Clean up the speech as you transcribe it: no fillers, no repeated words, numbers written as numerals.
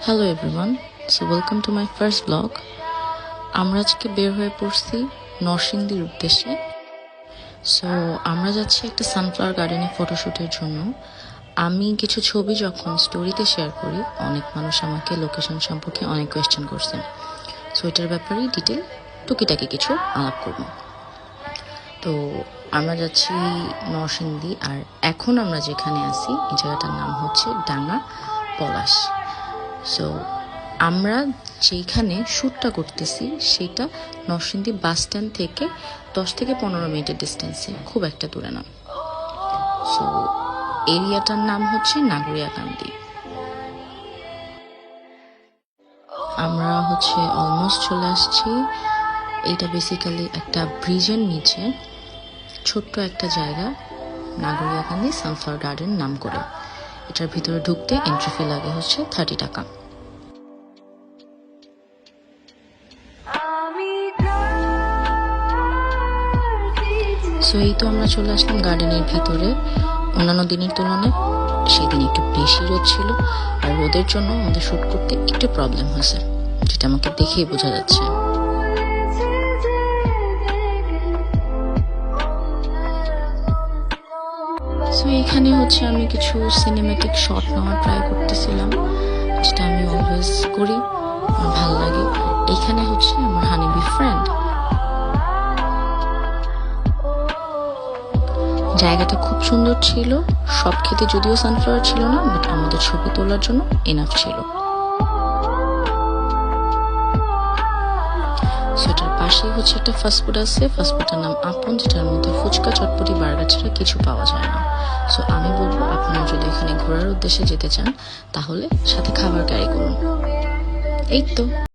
Hello everyone, so welcome to my first blog. আমরা আজকে বের হয়ে পড়ছি নরসিংদীর উদ্দেশ্যে। সো আমরা যাচ্ছি একটা সানফ্লাওয়ার গার্ডেনে ফটোশ্যুটের জন্য। আমি কিছু ছবি যখন স্টোরিতে শেয়ার করি, অনেক মানুষ আমাকে লোকেশন সম্পর্কে অনেক কোয়েশ্চেন করছেন। সো এটার ব্যাপারেই ডিটেল টুকিটাকি কিছু আলাপ করব। তো আমরা যাচ্ছি নরসিংদী, আর এখন আমরা যেখানে আছি এই জায়গাটার নাম হচ্ছে ডাঙ্গা পলাশ। সো আমরা যেখানে শ্যুটটা করতেছি সেটা নরসিংদী বাস স্ট্যান্ড থেকে 10 থেকে 15 মিনিটের ডিস্টেন্সে, খুব একটা দূরে না। সো এরিয়াটার নাম হচ্ছে নাগরিয়াকান্দি। আমরা অলমোস্ট চলে আসছি। এটা বেসিক্যালি একটা ব্রিজের নিচে ছোট্ট একটা জায়গা, নাগরিয়াকান্দি সানফ্লাওয়ার গার্ডেন নাম করে। এটার ভিতরে ঢুকতে এন্ট্রি ফি লাগে 30 টাকা। সো এই তো আমরা চলে আসলাম গার্ডেনের ভিতরে। অন্যান্য দিনের তুলনায় সেদিন একটু বেশি রোদ ছিল, আর রোদের জন্য আমাদের শ্যুট করতে একটু প্রবলেম হয়েছে, যেটা আমাকে দেখেই বোঝা যাচ্ছে। সো এখানে আমি কিছু সিনেম্যাটিক শট নেওয়ার ট্রাই করতেছিলাম, যেটা আমি অলওয়েজ করি, আমার ভালো লাগে। এখানে আমার হানিবি ফ্রেন্ড। জায়গাটা খুব সুন্দর ছিল, সব ক্ষেতে যদিও সানফ্লাওয়ার ছিল না, বাট আমাদের ছবি তোলার জন্য এনাফ ছিল। সেটার পাশেই একটা ফাস্টফুড আছে, ফাস্টফুডের নাম আপন, যেটার মধ্যে ফুচকা, চটপটি, বার্গার ছাড়া কিছু পাওয়া যায় না। সো আমি বলবো, আপনারা যদি এখানে ঘোরার উদ্দেশ্যে যেতে চান তাহলে সাথে খাবার ক্যারি করুন। এই তো।